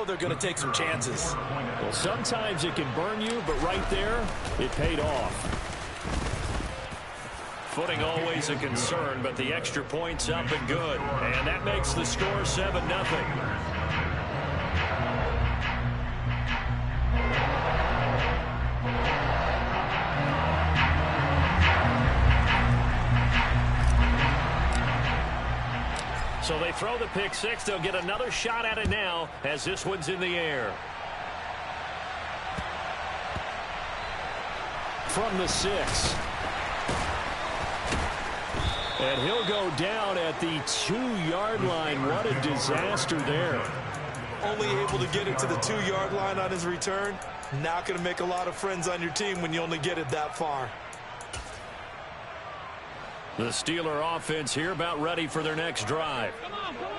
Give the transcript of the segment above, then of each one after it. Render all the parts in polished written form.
know they're going to take some chances. Well, sometimes it can burn you, but right there, it paid off. Footing always a concern, but the extra point's up and good. And that makes the score 7-0. So they throw the pick six. They'll get another shot at it now as this one's in the air. From the 6. And he'll go down at the 2-yard line. What a disaster there. Only able to get it to the 2-yard line on his return. Not going to make a lot of friends on your team when you only get it that far. The Steeler offense here about ready for their next drive.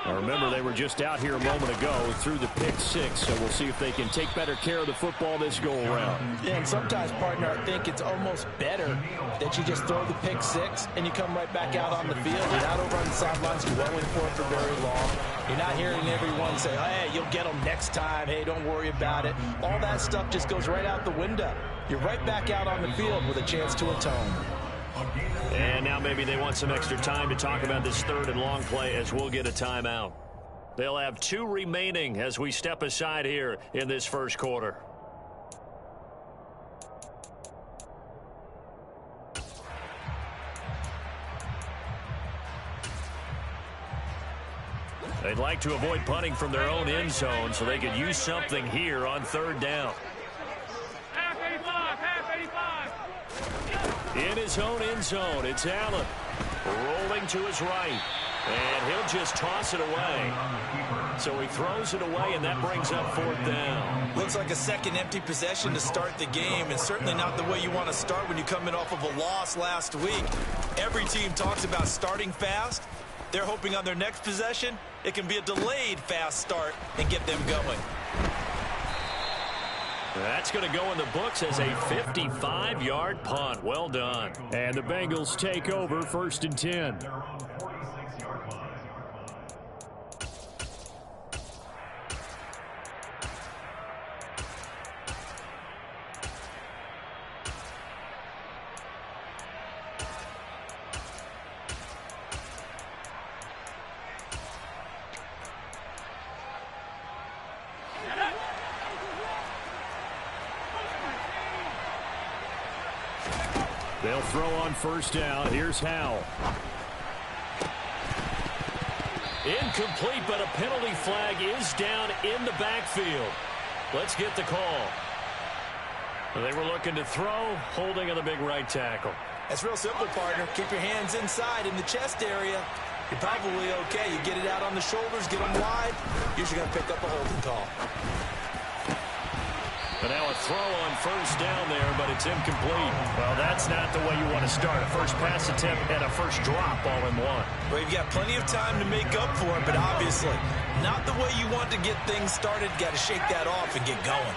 Now remember, they were just out here a moment ago through the pick six, so we'll see if they can take better care of the football this go-around. Yeah, and sometimes, partner, I think it's almost better that you just throw the pick six and you come right back out on the field. You're not over on the sidelines dwelling for it for very long. You're not hearing everyone say, hey, you'll get them next time. Hey, don't worry about it. All that stuff just goes right out the window. You're right back out on the field with a chance to atone. And now maybe they want some extra time to talk about this 3rd and long play as we'll get a timeout. They'll have 2 remaining as we step aside here in this first quarter. They'd like to avoid punting from their own end zone so they could use something here on 3rd down. In his own end zone, it's Allen. Rolling to his right. And he'll just toss it away. So he throws it away, and that brings up 4th down. Looks like a second empty possession to start the game, and certainly not the way you want to start when you come in off of a loss last week. Every team talks about starting fast. They're hoping on their next possession, it can be a delayed fast start and get them going. That's going to go in the books as a 55-yard punt. Well done. And the Bengals take over 1st and 10. They'll throw on 1st down. Here's Howell. Incomplete, but a penalty flag is down in the backfield. Let's get the call. They were looking to throw, holding on the big right tackle. That's real simple, partner. Keep your hands inside in the chest area. You're probably okay. You get it out on the shoulders, get them wide. Usually going to pick up a holding call. But now a throw on 1st down there, but it's incomplete. Well, that's not the way you want to start. A first pass attempt and a first drop all in one. Well, you've got plenty of time to make up for it, but obviously not the way you want to get things started. Got to shake that off and get going.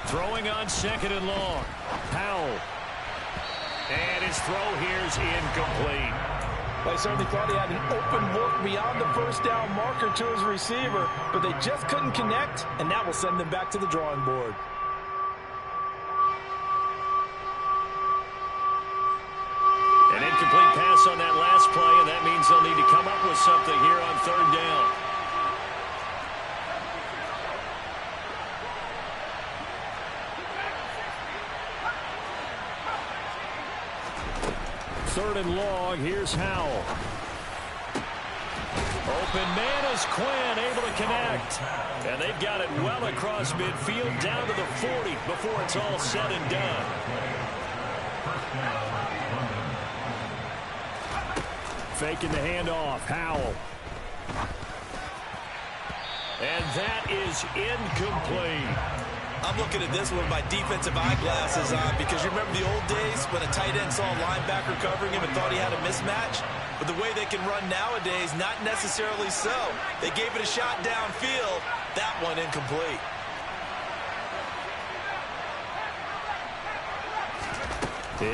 Throwing on 2nd and long. Powell. And his throw here's incomplete. Well, he certainly thought he had an open look beyond the 1st down marker to his receiver, but they just couldn't connect, and that will send them back to the drawing board. An incomplete pass on that last play, and that means they'll need to come up with something here on 3rd down. Third and long. Here's Howell. Open man is Quinn, able to connect. And they've got it well across midfield, down to the 40 before it's all said and done. Faking the handoff. Howell. And that is incomplete. I'm looking at this one with my defensive eyeglasses on because you remember the old days when a tight end saw a linebacker covering him and thought he had a mismatch? But the way they can run nowadays, not necessarily so. They gave it a shot downfield. That one incomplete.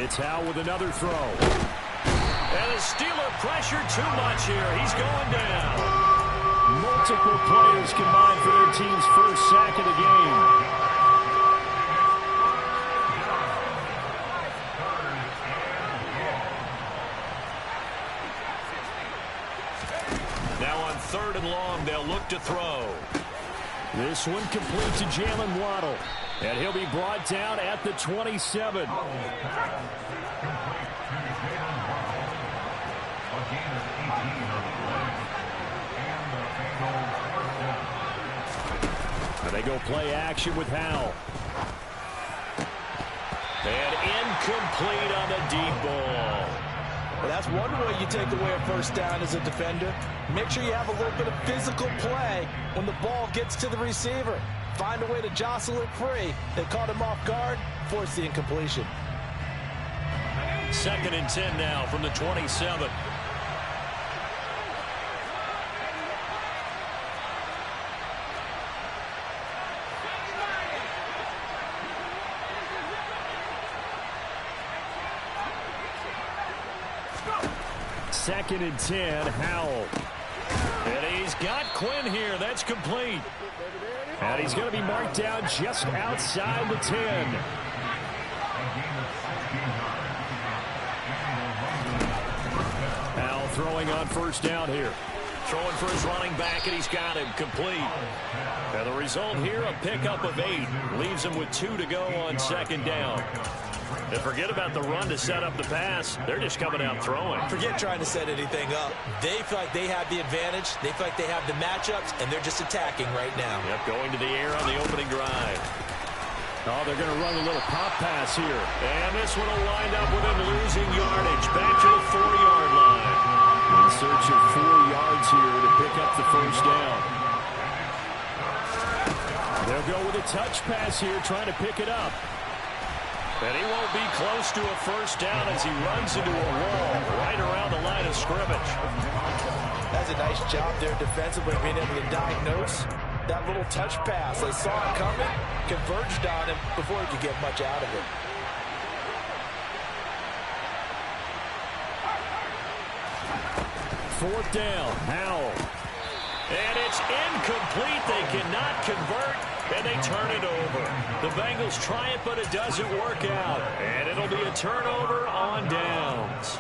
It's Howell with another throw. And the Steeler pressure too much here. He's going down. Multiple players combined for their team's first sack of the game. Now on 3rd and long, they'll look to throw. This one complete to Jalen Waddle. And he'll be brought down at the 27. And they go play action with Howell. And incomplete on the deep ball. Well, that's one way you take away a first down as a defender. Make sure you have a little bit of physical play when the ball gets to the receiver. Find a way to jostle it free. They caught him off guard, forced the incompletion. 2nd and 10 now from the 27. Second and 10, Howell. And he's got Quinn here. That's complete. And he's going to be marked down just outside the 10. Howell throwing on first down here. Throwing for his running back, and he's got him complete. And the result here, a pickup of 8. Leaves him with 2 to go on 2nd down. And forget about the run to set up the pass. They're just coming out throwing. Forget trying to set anything up. They feel like they have the advantage. They feel like they have the matchups, and they're just attacking right now. Yep, going to the air on the opening drive. Oh, they're going to run a little pop pass here. And this one will wind up with him losing yardage. Back to the 4-yard line. In search of 4 yards here to pick up the first down. They'll go with a touch pass here, trying to pick it up. And he won't be close to a first down as he runs into a wall right around the line of scrimmage. That's a nice job there defensively, being able to diagnose that little touch pass. They saw it coming, converged on him before he could get much out of it. Fourth down, Howell. And it's incomplete. They cannot convert, and they turn it over. The Bengals try it, but it doesn't work out. And it'll be a turnover on downs.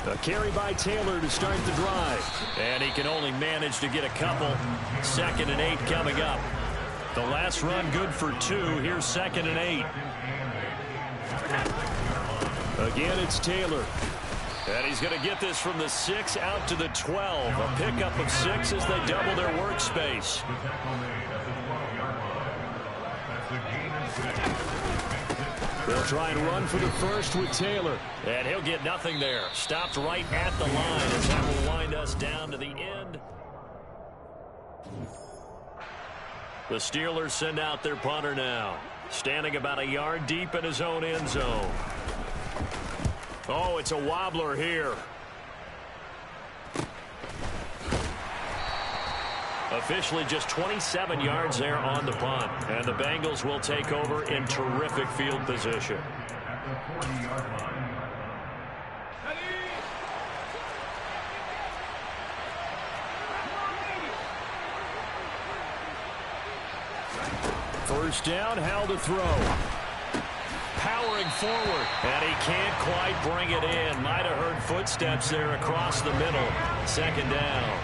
A carry by Taylor to start the drive. And he can only manage to get a couple. 2nd and 8 coming up. The last run good for 2. Here's 2nd and 8. Again, it's Taylor. And he's going to get this from the 6 out to the 12. A pickup of 6 as they double their workspace. They'll try and run for the first with Taylor. And he'll get nothing there. Stopped right at the line as that will wind us down to the end. The Steelers send out their punter now. Standing about a yard deep in his own end zone. Oh, it's a wobbler here. Officially just 27 yards there on the punt. And the Bengals will take over in terrific field position. At the 40-yard line. First down, Howell to throw. Powering forward, and he can't quite bring it in. Might have heard footsteps there across the middle. 2nd down.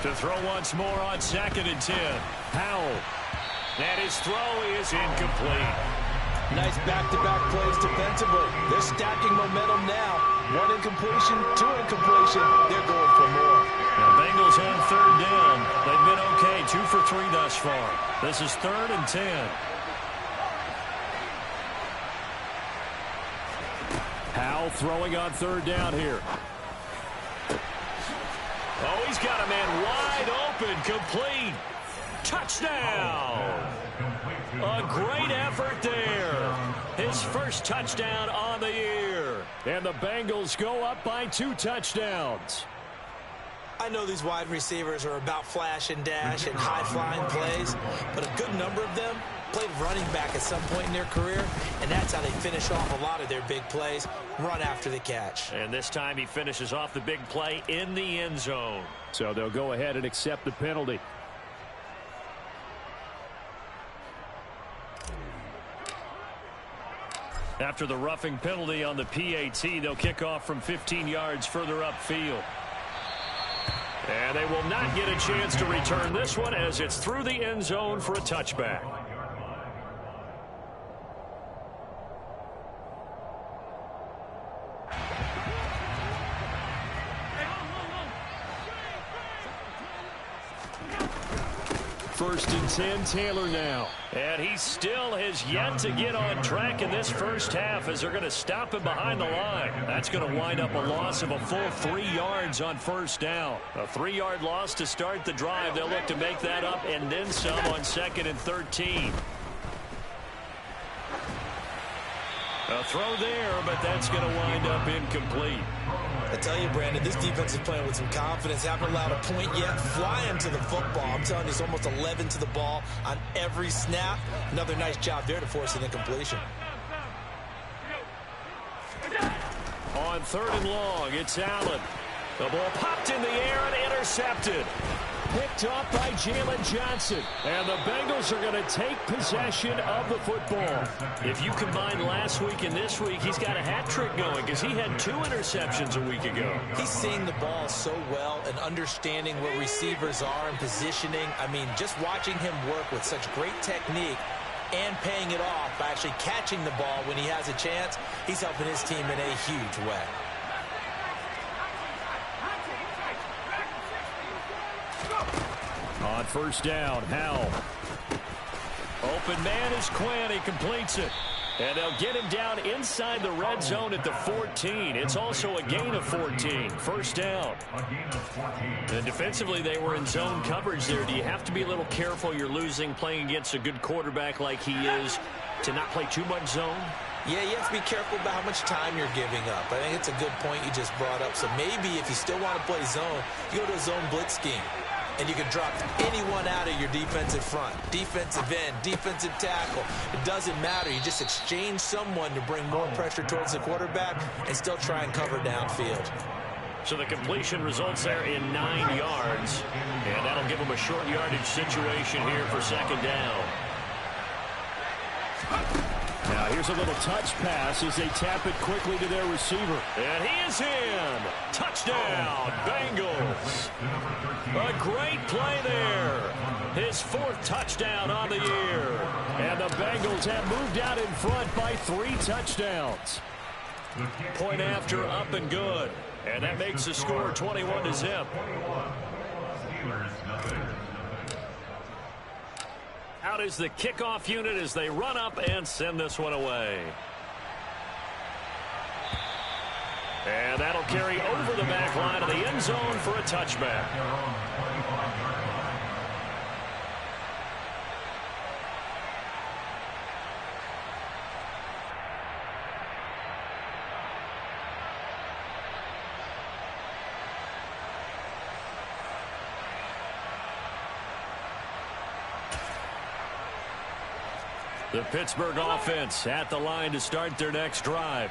To throw once more on 2nd and 10. Howell. And his throw is incomplete. Nice back-to-back plays defensively. They're stacking momentum now. 1 incompletion, 2 incompletion. They're going for more. The Bengals on 3rd down. They've been okay, 2 for 3 thus far. This is 3rd and 10. Howell throwing on 3rd down here. Oh, he's got a man wide open, complete. Touchdown! A great effort there. His first touchdown on the year. And the Bengals go up by 2 touchdowns. I know these wide receivers are about flash and dash and high-flying plays, but a good number of them played running back at some point in their career, and that's how they finish off a lot of their big plays, run after the catch. And this time he finishes off the big play in the end zone. So they'll go ahead and accept the penalty. After the roughing penalty on the PAT, they'll kick off from 15 yards further upfield. And they will not get a chance to return this one as it's through the end zone for a touchback. First and 10, Taylor now. And he still has yet to get on track in this first half as they're going to stop him behind the line. That's going to wind up a loss of a full 3 yards on first down. A 3-yard loss to start the drive. They'll look to make that up and then some on 2nd and 13. A throw there, but that's going to wind up incomplete. I tell you, Brandon, this defense is playing with some confidence. Haven't allowed a point yet. Flying to the football. I'm telling you, it's almost 11 to the ball on every snap. Another nice job there to force an incompletion. On 3rd and long, it's Allen. The ball popped in the air and intercepted. Picked off by Jalen Johnson. And the Bengals are going to take possession of the football. If you combine last week and this week, he's got a hat trick going because he had 2 interceptions a week ago. He's seeing the ball so well and understanding where receivers are and positioning. I mean, just watching him work with such great technique and paying it off by actually catching the ball when he has a chance, he's helping his team in a huge way. On first down, Howell. Open man is Quinn. He completes it. And they'll get him down inside the red zone at the 14. It's also a gain of 14. First down. And defensively, they were in zone coverage there. Do you have to be a little careful you're losing playing against a good quarterback like he is to not play too much zone? Yeah, you have to be careful about how much time you're giving up. I think it's a good point you just brought up. So maybe if you still want to play zone, you go to a zone blitz scheme. And you can drop anyone out of your defensive front. Defensive end, defensive tackle. It doesn't matter. You just exchange someone to bring more pressure towards the quarterback and still try and cover downfield. So the completion results there in 9 yards. And that'll give them a short yardage situation here for 2nd down. Now here's a little touch pass as they tap it quickly to their receiver. And he is in. Touchdown, Bengals. A great play there. His 4th touchdown on the year. And the Bengals have moved out in front by 3 touchdowns. Point after, up and good. And that makes the score 21-0. Out is the kickoff unit as they run up and send this one away. And that'll carry over the back line of the end zone for a touchback. The Pittsburgh offense at the line to start their next drive.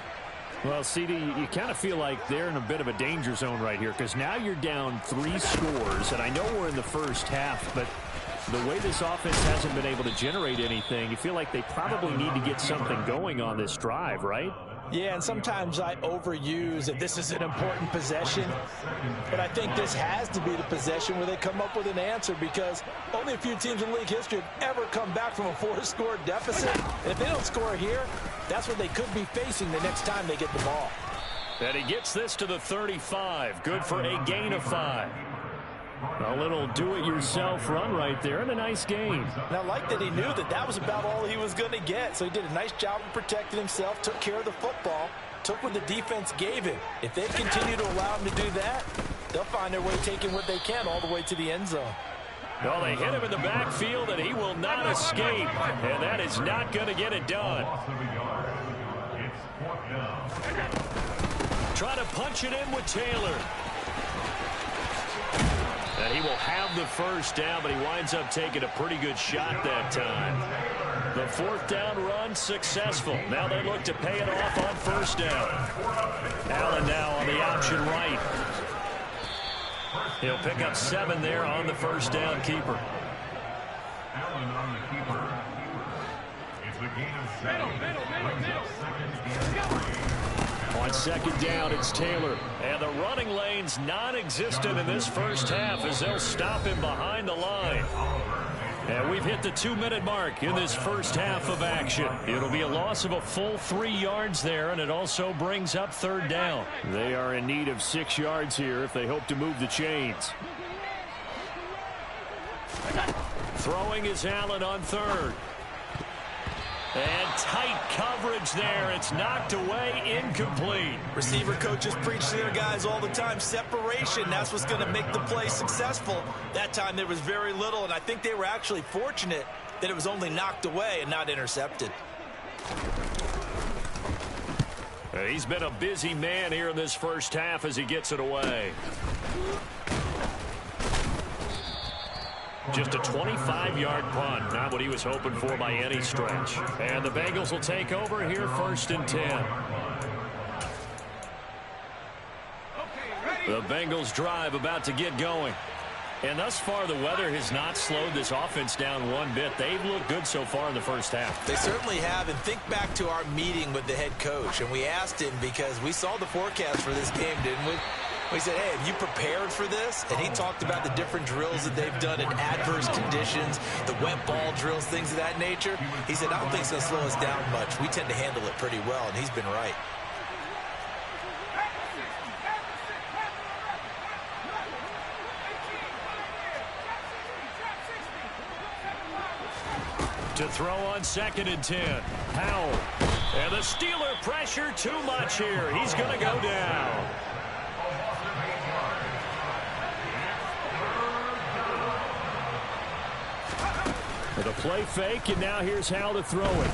Well, CD, you kind of feel like they're in a bit of a danger zone right here because now you're down 3 scores, and I know we're in the first half, but the way this offense hasn't been able to generate anything, you feel like they probably need to get something going on this drive, right? Yeah, and sometimes I overuse that this is an important possession, but I think this has to be the possession where they come up with an answer because only a few teams in league history have ever come back from a 4-score deficit. And if they don't score here, that's what they could be facing the next time they get the ball. And he gets this to the 35. Good for a gain of 5. A little do-it-yourself run right there and a nice game. And I like that he knew that that was about all he was going to get. So he did a nice job of protecting himself, took care of the football, took what the defense gave him. If they continue to allow him to do that, they'll find their way taking what they can all the way to the end zone. Well, they hit him in the backfield, and he will not escape. And that is not going to get it done. Try to punch it in with Taylor. And he will have the first down, but he winds up taking a pretty good shot that time. The fourth down run successful. Now they look to pay it off on first down. Allen now on the option right. He'll pick up 7 there on the first down keeper. Allen on the keeper. It's a gain of 7. On second down, it's Taylor. And the running lane's non-existent in this first half as they'll stop him behind the line. And we've hit the 2-minute mark in this first half of action. It'll be a loss of a full 3 yards there, and it also brings up third down. They are in need of 6 yards here if they hope to move the chains. Throwing is Allen on third. And tight coverage there. It's knocked away, incomplete. Receiver coaches preach to their guys all the time. Separation, that's what's going to make the play successful. That time there was very little, and I think they were actually fortunate that it was only knocked away and not intercepted. He's been a busy man here in this first half as he gets it away. Just a 25-yard punt. Not what he was hoping for by any stretch. And the Bengals will take over here first and 10. The Bengals drive about to get going. And thus far, the weather has not slowed this offense down one bit. They've looked good so far in the first half. They certainly have. And think back to our meeting with the head coach. And we asked him because we saw the forecast for this game, didn't we? We said, hey, have you prepared for this? And he talked about the different drills that they've done in adverse conditions, the wet ball drills, things of that nature. He said, I don't think it's going to slow us down much. We tend to handle it pretty well, and he's been right. To throw on second and 10. Powell. And the Steeler pressure too much here. He's going to go down. The play fake, and now here's how to throw it.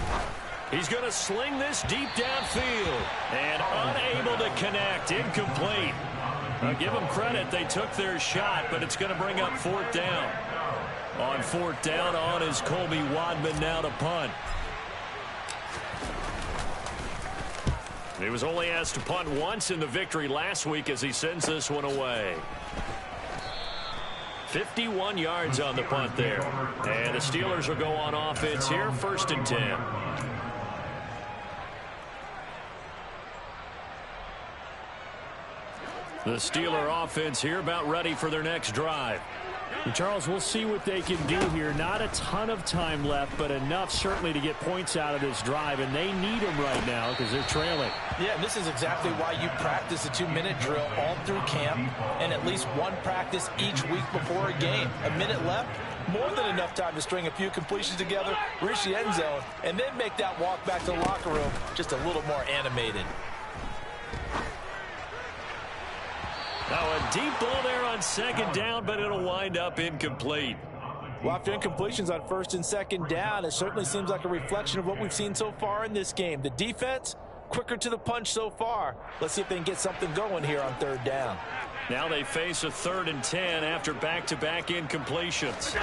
He's going to sling this deep downfield. And unable to connect. Incomplete. Now give them credit. They took their shot, but it's going to bring up fourth down. On fourth down, on is Colby Wadman now to punt. He was only asked to punt once in the victory last week as he sends this one away. 51 yards on the punt there. And the Steelers will go on offense here, first and 10. The Steeler offense here about ready for their next drive. And Charles, we'll see what they can do here. Not a ton of time left, but enough certainly to get points out of this drive, and they need them right now because they're trailing. Yeah, and this is exactly why you practice a 2-minute drill all through camp and at least one practice each week before a game. A minute left, more than enough time to string a few completions together, reach the end zone, and then make that walk back to the locker room just a little more animated. Now a deep ball there on second down, but it'll wind up incomplete. Well, after incompletions on first and second down, it certainly seems like a reflection of what we've seen so far in this game. The defense, quicker to the punch so far. Let's see if they can get something going here on third down. Now they face a 3rd and 10 after back-to-back incompletions.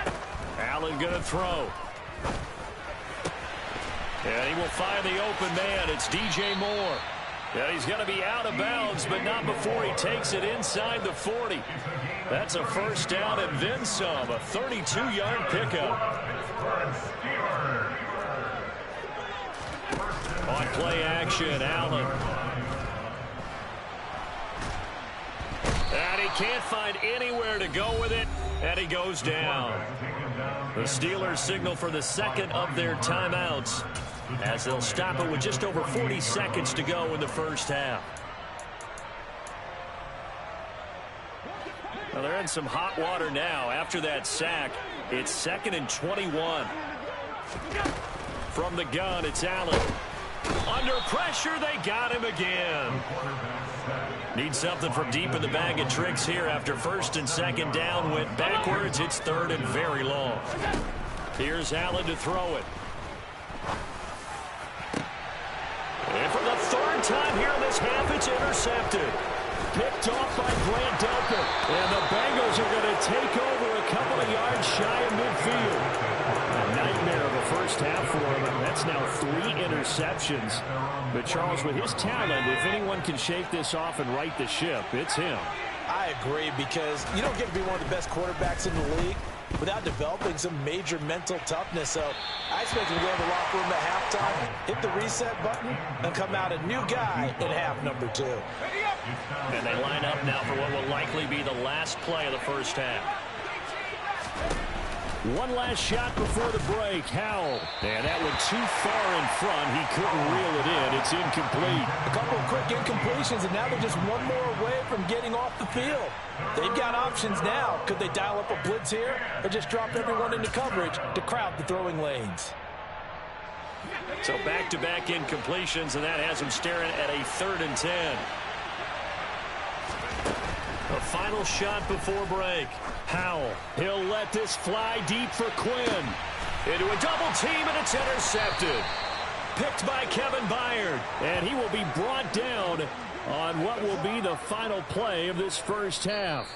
Allen going to throw. And he will find the open man. It's DJ Moore. Yeah, he's going to be out of bounds, but not before he takes it inside the 40. That's a first down and then some, a 32-yard pickup. On play action, Allen. And he can't find anywhere to go with it, and he goes down. The Steelers signal for the second of their timeouts, as they'll stop it with just over 40 seconds to go in the first half. Well, they're in some hot water now. After that sack, it's 2nd and 21. From the gun, it's Allen. Under pressure, they got him again. Need something from deep in the bag of tricks here after 1st and 2nd down. Went backwards. It's 3rd and very long. Here's Allen to throw it. And for the 3rd time here in this half, it's intercepted. Picked off by Grant Delpit. And the Bengals Chargers are going to take over a couple of yards shy of midfield. A nightmare of a first half for him. That's now 3 interceptions. But Charles, with his talent, if anyone can shake this off and right the ship, it's him. I agree, because you don't get to be one of the best quarterbacks in the league without developing some major mental toughness. So I expect him to go to the locker room at halftime, hit the reset button, and come out a new guy in half number 2. And they line up now for what will likely be the last play of the first half. One last shot before the break. Howell. And that went too far in front. He couldn't reel it in. It's incomplete. A couple of quick incompletions, and now they're just one more away from getting off the field. They've got options now. Could they dial up a blitz here or just drop everyone into coverage to crowd the throwing lanes? So back-to-back incompletions, and that has them staring at a 3rd and 10. A final shot before break. Howell. He'll let this fly deep for Quinn. Into a double team, and it's intercepted. Picked by Kevin Byard. And he will be brought down on what will be the final play of this first half.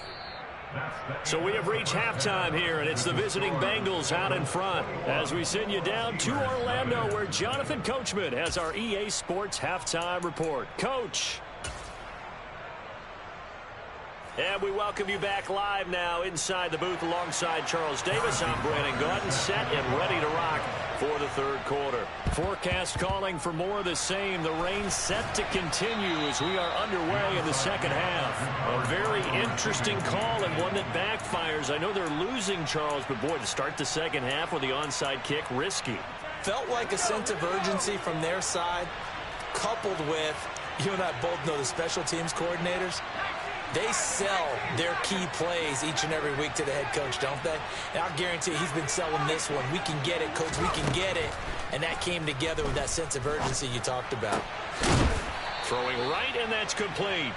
So we have reached halftime here, and it's the visiting Bengals out in front as we send you down to Orlando, where Jonathan Coachman has our EA Sports halftime report. Coach. And we welcome you back live now inside the booth alongside Charles Davis. I'm Brandon Gaudin, set and ready to rock for the 3rd quarter. Forecast calling for more of the same. The rain set to continue as we are underway in the second half. A very interesting call, and one that backfires. I know they're losing, Charles, but boy, to start the second half with the onside kick, risky. Felt like a sense of urgency from their side, coupled with, you and I both know the special teams coordinators. They sell their key plays each and every week to the head coach, don't they? And I'll guarantee he's been selling this one. We can get it, coach. We can get it. And that came together with that sense of urgency you talked about. Throwing right, and that's complete.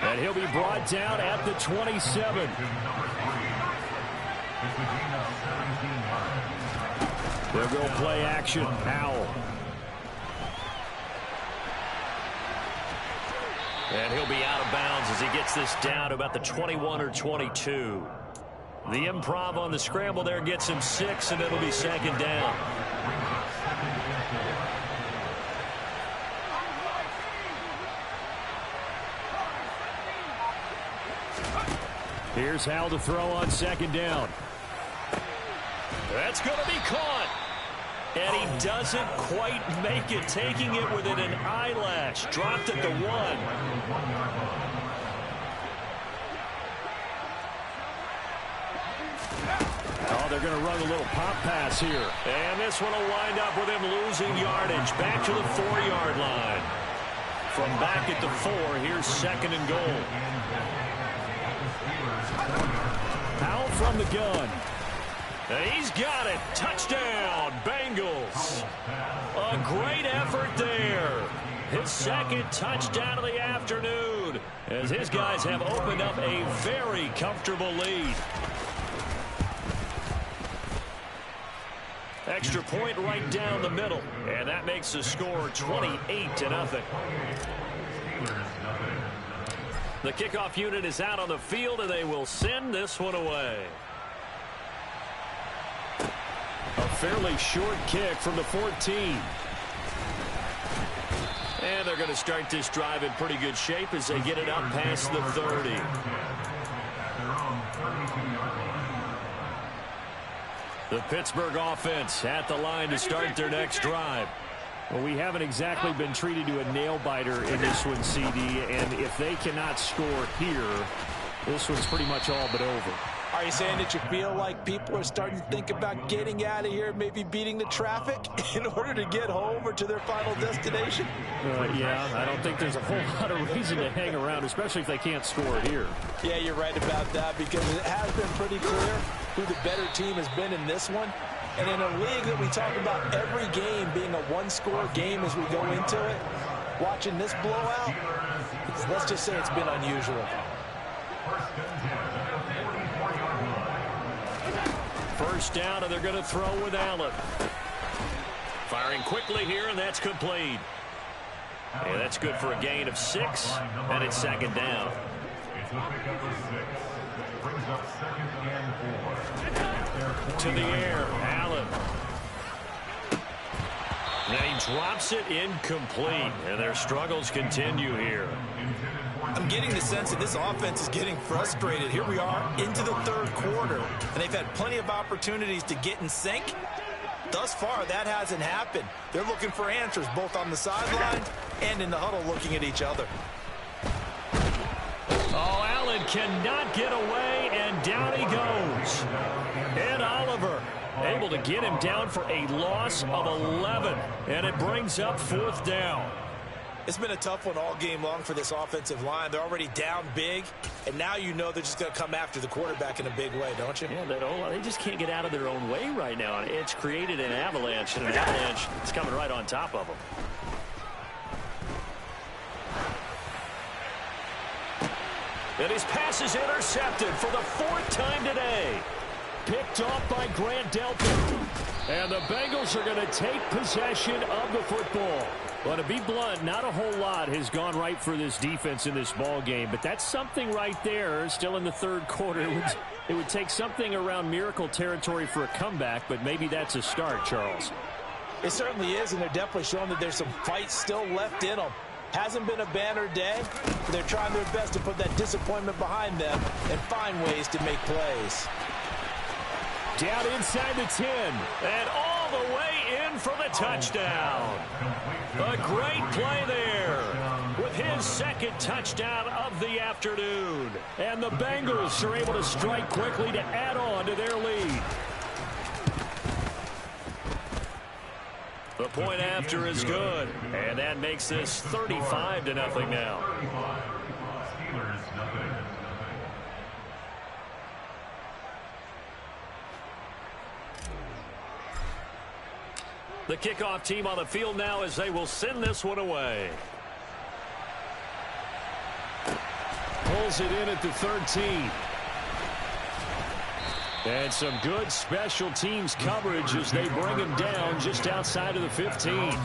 And he'll be brought down at the 27. They'll go play action. Howell. And he'll be out of bounds as he gets this down to about the 21 or 22. The improv on the scramble there gets him 6, and it'll be 2nd down. Here's Howell to throw on 2nd down. That's going to be caught. And he doesn't quite make it, taking it within an eyelash. Dropped at the 1. Oh, they're going to run a little pop pass here. And this one will wind up with him losing yardage. Back to the 4-yard line. From back at the 4, here's 2nd and goal. Howell from the gun. And he's got it. Touchdown, Bengals. A great effort there. His 2nd touchdown of the afternoon, as his guys have opened up a very comfortable lead. Extra point right down the middle, and that makes the score 28-0. The kickoff unit is out on the field, and they will send this one away. A fairly short kick from the 14. And they're going to start this drive in pretty good shape as they get it up past the 30. The Pittsburgh offense at the line to start their next drive. Well, we haven't exactly been treated to a nail-biter in this one, CD, and if they cannot score here, this one's pretty much all but over. Are you saying that you feel like people are starting to think about getting out of here, maybe beating the traffic in order to get home or to their final destination? Yeah, I don't think there's a whole lot of reason to hang around, especially if they can't score here. Yeah, you're right about that, because it has been pretty clear who the better team has been in this one. And in a league that we talk about every game being a one-score game as we go into it, watching this blowout, let's just say it's been unusual. First down, and they're going to throw with Allen. Firing quickly here, and that's complete. Yeah, that's good for a gain of 6, and it's 2nd down. second and 4. To the air, Allen. And he drops it incomplete, and their struggles continue here. I'm getting the sense that this offense is getting frustrated. Here we are into the third quarter, and they've had plenty of opportunities to get in sync. Thus far, that hasn't happened. They're looking for answers both on the sideline and in the huddle looking at each other. Oh, Allen cannot get away, and down he goes. Ed Oliver able to get him down for a loss of 11, and it brings up fourth down. It's been a tough one all game long for this offensive line. They're already down big, and now you know they're just going to come after the quarterback in a big way, don't you? Yeah, they just can't get out of their own way right now. It's created an avalanche, and an avalanche is coming right on top of them. And his pass is intercepted for the fourth time today. Picked off by Grant Delpit. And the Bengals are going to take possession of the football. Well, to be blunt, not a whole lot has gone right for this defense in this ball game, but that's something right there. Still in the third quarter. It would take something around miracle territory for a comeback, but maybe that's a start, Charles. It certainly is, and they're definitely showing that there's some fight still left in them. Hasn't been a banner day, but they're trying their best to put that disappointment behind them and find ways to make plays. Down inside the 10, and all the way in for the touchdown. A great play there with his second touchdown of the afternoon. And the Bengals are able to strike quickly to add on to their lead. The point after is good, and that makes this 35-0 now. Steelers, nothing. The kickoff team on the field now as they will send this one away. Pulls it in at the 13. And some good special teams coverage as they bring him down just outside of the 15.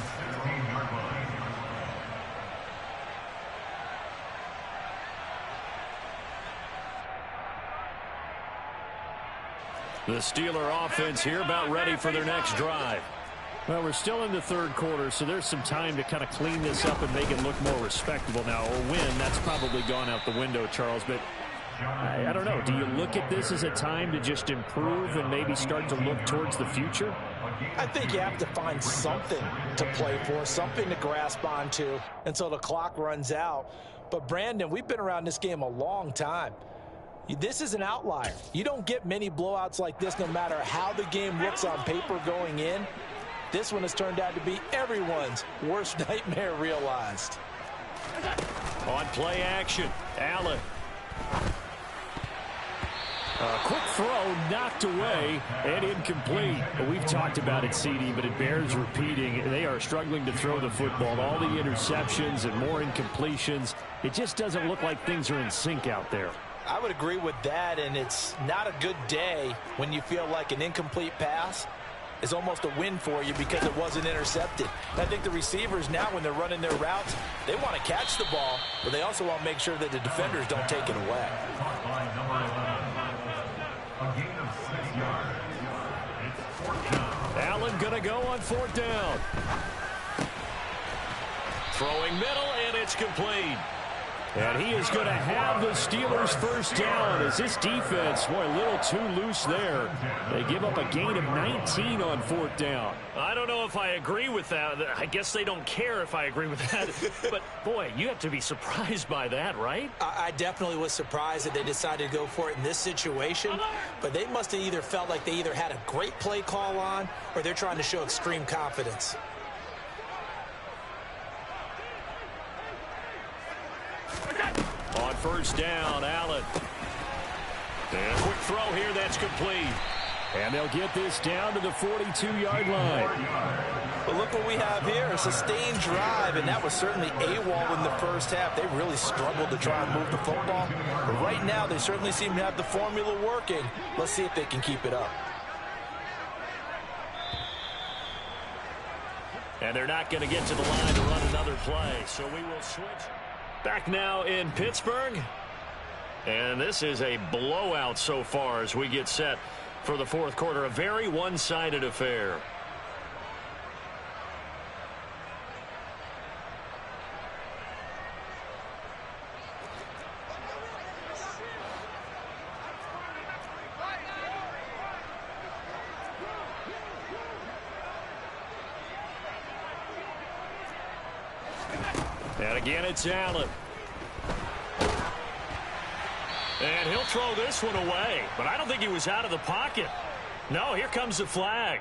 The Steeler offense here about ready for their next drive. Well, we're still in the third quarter, so there's some time to kind of clean this up and make it look more respectable now. Or win, that's probably gone out the window, Charles. But I don't know. Do you look at this as a time to just improve and maybe start to look towards the future? I think you have to find something to play for, something to grasp onto until the clock runs out. But, Brandon, we've been around this game a long time. This is an outlier. You don't get many blowouts like this no matter how the game looks on paper going in. This one has turned out to be everyone's worst nightmare realized. On play action, Allen. Quick throw knocked away and incomplete. We've talked about it, CD, but it bears repeating. They are struggling to throw the football. All the interceptions and more incompletions. It just doesn't look like things are in sync out there. I would agree with that, and it's not a good day when you feel like an incomplete pass is almost a win for you because it wasn't intercepted. And I think the receivers now, when they're running their routes, they want to catch the ball, but they also want to make sure that the defenders don't take it away. Allen going to go on fourth down. Throwing middle, and it's complete. And he is going to have the Steelers first down as this defense, boy, a little too loose there. They give up a gain of 19 on fourth down. I don't know if I agree with that. I guess they don't care if I agree with that. But, boy, you have to be surprised by that, right? I definitely was surprised that they decided to go for it in this situation. But they must have either felt like they either had a great play call on or they're trying to show extreme confidence. On first down, Allen. And a quick throw here, that's complete. And they'll get this down to the 42-yard line. But look what we have here, a sustained drive, and that was certainly AWOL in the first half. They really struggled to try and move the football. But right now, they certainly seem to have the formula working. Let's see if they can keep it up. And they're not going to get to the line to run another play, so we will switch. Back now in Pittsburgh. And this is a blowout so far as we get set for the fourth quarter. A very one-sided affair. And again, it's Allen. And he'll throw this one away. But I don't think he was out of the pocket. No, here comes the flag.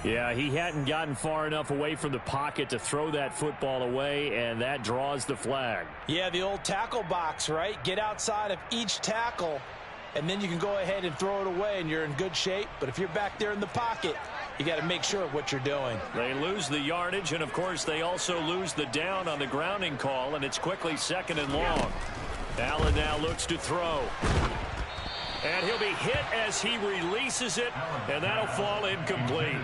Yeah, he hadn't gotten far enough away from the pocket to throw that football away, and that draws the flag. Yeah, the old tackle box, right? Get outside of each tackle, and then you can go ahead and throw it away, and you're in good shape. But if you're back there in the pocket, you got to make sure of what you're doing. They lose the yardage, and, of course, they also lose the down on the grounding call, and it's quickly 2nd and long. Allen now looks to throw. And he'll be hit as he releases it, and that'll fall incomplete.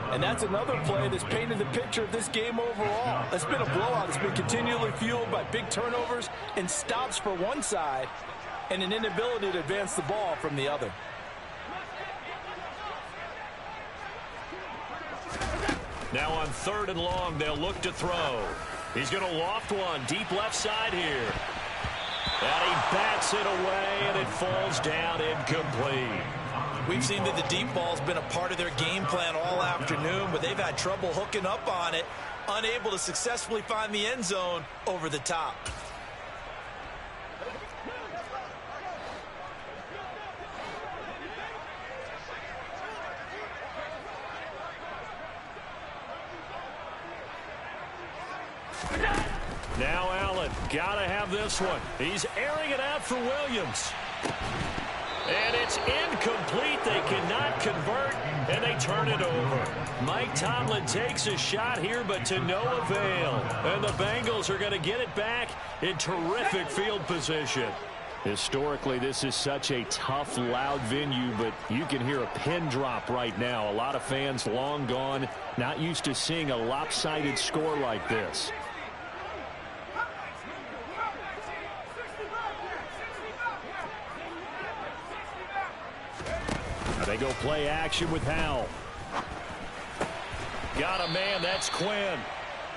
And that's another play that's painted the picture of this game overall. It's been a blowout. It's been continually fueled by big turnovers and stops for one side and an inability to advance the ball from the other. Now on 3rd and long, they'll look to throw. He's going to loft one deep left side here. And he bats it away, and it falls down incomplete. We've seen that the deep ball's been a part of their game plan all afternoon, but they've had trouble hooking up on it, unable to successfully find the end zone over the top. Now Allen, got to have this one. He's airing it out for Williams. And it's incomplete. They cannot convert, and they turn it over. Mike Tomlin takes a shot here, but to no avail. And the Bengals are going to get it back in terrific field position. Historically, this is such a tough, loud venue, but you can hear a pin drop right now. A lot of fans long gone, not used to seeing a lopsided score like this. They go play action with Howell. Got a man, that's Quinn.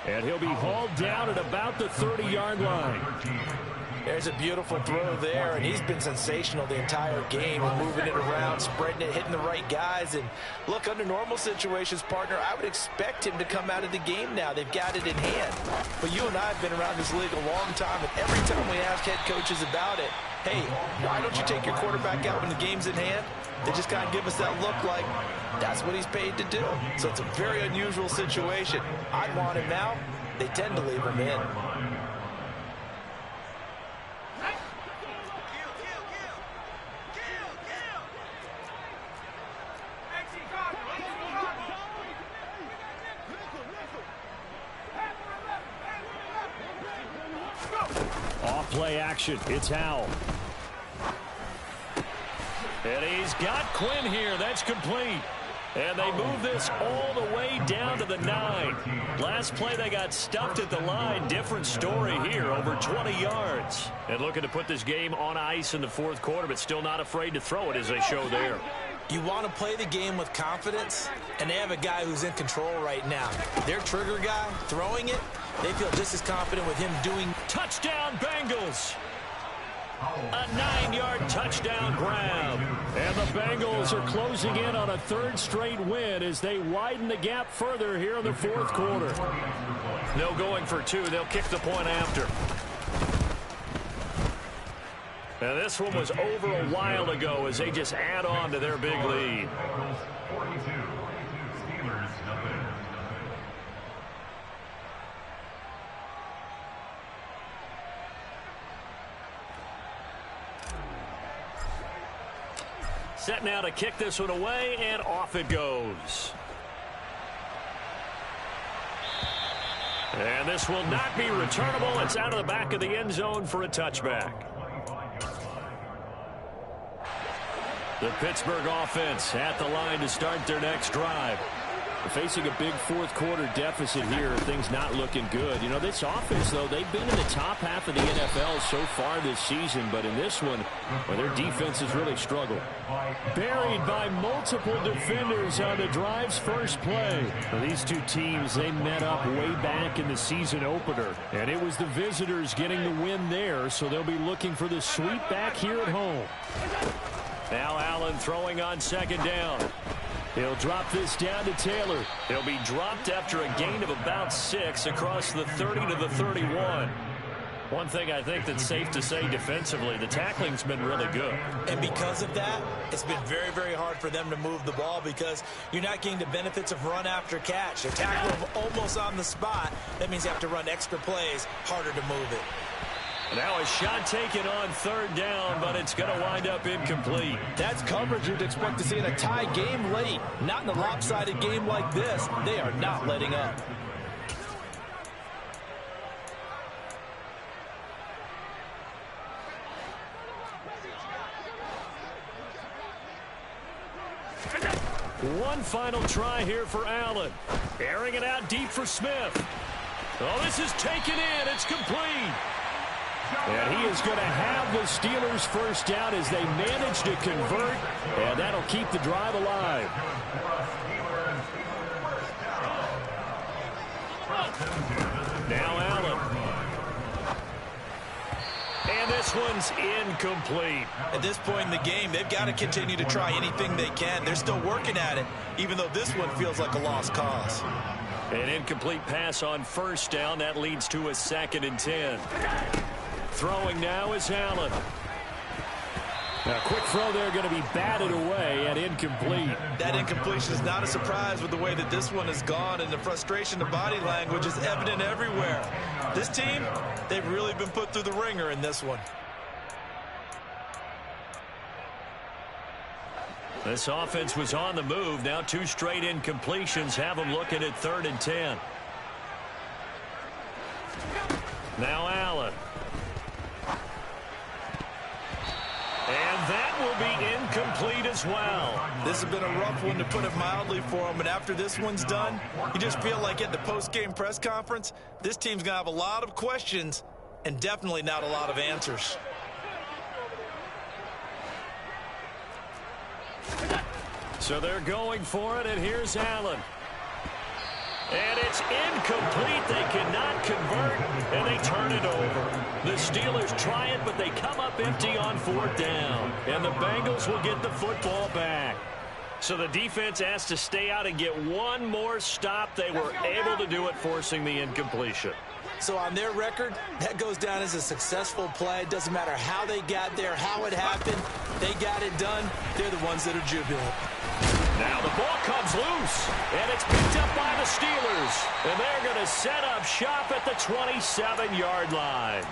And he'll be hauled down at about the 30-yard line. There's a beautiful throw there, and he's been sensational the entire game, moving it around, spreading it, hitting the right guys. And look, under normal situations, partner, I would expect him to come out of the game now. They've got it in hand. But you and I have been around this league a long time, and every time we ask head coaches about it, hey, why don't you take your quarterback out when the game's in hand? They just kind of give us that look like that's what he's paid to do. So it's a very unusual situation. I want him now. They tend to leave him in. Off play action. It's Howell. And he's got Quinn here. That's complete. And they move this all the way down to the 9. Last play, they got stuffed at the line. Different story here, over 20 yards. And looking to put this game on ice in the fourth quarter, but still not afraid to throw it as they show there. You want to play the game with confidence, and they have a guy who's in control right now. Their trigger guy, throwing it, they feel just as confident with him doing. Touchdown, Bengals! A 9-yard touchdown grab. And the Bengals are closing in on a 3rd straight win as they widen the gap further here in the fourth quarter. No going for 2. They'll kick the point after. And this one was over a while ago as they just add on to their big lead. Set now to kick this one away, and off it goes. And this will not be returnable. It's out of the back of the end zone for a touchback. The Pittsburgh offense at the line to start their next drive. Facing a big fourth-quarter deficit here, things not looking good. You know, this offense, though, they've been in the top half of the NFL so far this season, but in this one, well, their defense has really struggled. Buried by multiple defenders on the drive's first play. Well, these two teams, they met up way back in the season opener, and it was the visitors getting the win there, so they'll be looking for the sweep back here at home. Now Allen throwing on second down. He'll drop this down to Taylor. He'll be dropped after a gain of about 6 across the 30 to the 31. One thing I think that's safe to say defensively, the tackling's been really good. And because of that, it's been very, very hard for them to move the ball because you're not getting the benefits of run after catch. They tackle them almost on the spot. That means you have to run extra plays, harder to move it. Now a shot taken on third down, but it's going to wind up incomplete. That's coverage you'd expect to see in a tie game late. Not in a lopsided game like this. They are not letting up. One final try here for Allen. Airing it out deep for Smith. Oh, this is taken in. It's complete. And he is going to have the Steelers first down as they manage to convert, and that'll keep the drive alive. Now Allen. And this one's incomplete. At this point in the game, they've got to continue to try anything they can. They're still working at it, even though this one feels like a lost cause. An incomplete pass on first down. That leads to a 2nd and 10. Throwing now is Allen. A quick throw there going to be batted away and incomplete. That incompletion is not a surprise with the way that this one has gone, and the frustration of body language is evident everywhere. This team, they've really been put through the ringer in this one. This offense was on the move. Now 2 straight incompletions have them looking at 3rd and 10. Now Allen. And that will be incomplete as well. This has been a rough one, to put it mildly, for him. And after this one's done, you just feel like at the post-game press conference, this team's going to have a lot of questions and definitely not a lot of answers. So they're going for it, and here's Allen. And it's incomplete. They cannot convert, and they turn it over. The Steelers try it, but they come up empty on 4th down. And the Bengals will get the football back. So the defense has to stay out and get one more stop. They were able to do it, forcing the incompletion. So on their record, that goes down as a successful play. It doesn't matter how they got there, how it happened. They got it done. They're the ones that are jubilant. Now the ball comes loose, and it's picked up by the Steelers. And they're going to set up shop at the 27-yard line.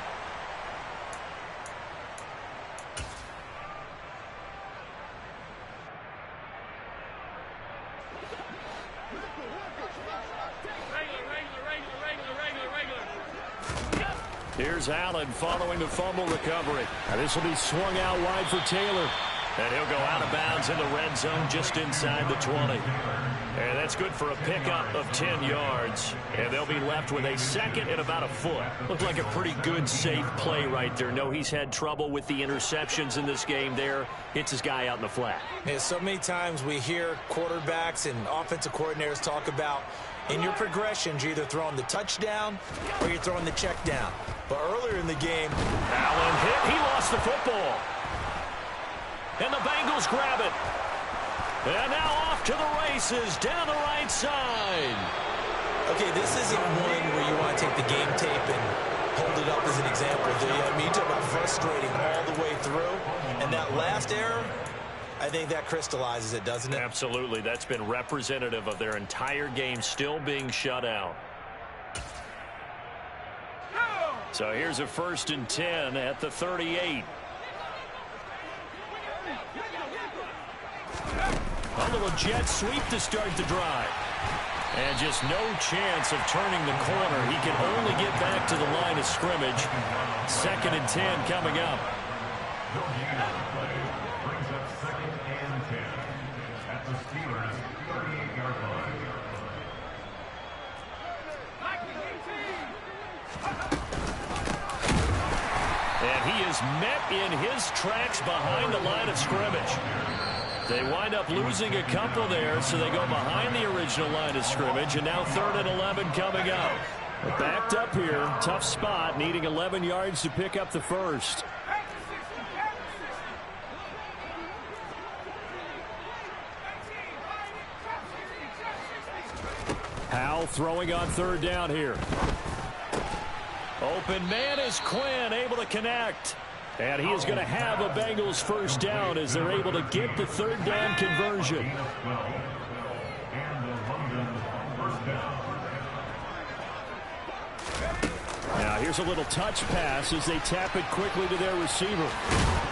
Here's Allen following the fumble recovery. Now this will be swung out wide for Taylor. And he'll go out of bounds in the red zone just inside the 20. And that's good for a pickup of 10 yards. And they'll be left with a 2nd and about a foot. Looked like a pretty good, safe play right there. No, he's had trouble with the interceptions in this game there. Hits his guy out in the flat. Yeah, so many times we hear quarterbacks and offensive coordinators talk about in your progressions, you're either throwing the touchdown or you're throwing the check down. But earlier in the game, Allen hit. He lost the football. And the Bengals grab it. And now off to the races down the right side. okay, this isn't one where you want to take the game tape and hold it up as an example, do you? I mean, you talk about frustrating all the way through. And that last error, I think that crystallizes it, doesn't it? Absolutely. That's been representative of their entire game still being shut out. So here's a 1st and 10 at the 38. A little jet sweep to start the drive. And just no chance of turning the corner. He can only get back to the line of scrimmage. 2nd and 10 coming up. And he is met in his tracks behind the line of scrimmage. They wind up losing a couple there, so they go behind the original line of scrimmage, and now 3rd and 11 coming up. Backed up here, tough spot, needing 11 yards to pick up the first. Howell throwing on 3rd down here. Open man is Quinn, able to connect. And he is going to have a Bengals first down as they're able to get the 3rd down conversion. Now here's a little touch pass as they tap it quickly to their receiver.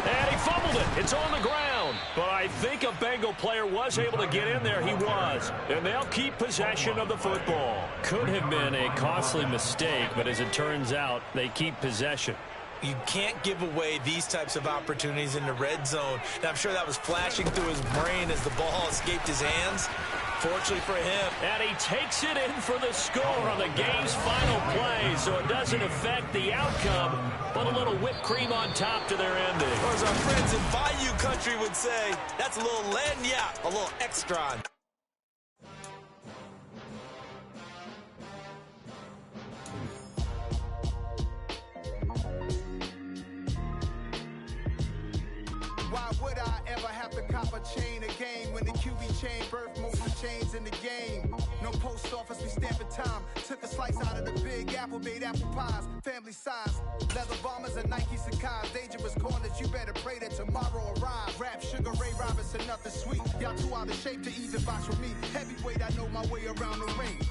And he fumbled it. It's on the ground. But I think a Bengal player was able to get in there. He was. And they'll keep possession of the football. Could have been a costly mistake, but as it turns out, they keep possession. You can't give away these types of opportunities in the red zone. Now, I'm sure that was flashing through his brain as the ball escaped his hands. Fortunately for him. And he takes it in for the score on the game's final play, so it doesn't affect the outcome, but a little whipped cream on top to their ending. Or as our friends in Bayou country would say, that's a little lagniappe, a little extra. Why would I ever have to cop a chain again when the QB chain birth most of the chains in the game? No post office, we stamping time. Took a slice out of the big apple, made apple pies, family size. Leather bombers and Nike Sacai's. Dangerous corners, you better pray that tomorrow arrives. Rap, Sugar Ray Robinson, nothing sweet. Y'all too out of shape to even box with me. Heavyweight, I know my way around the ring.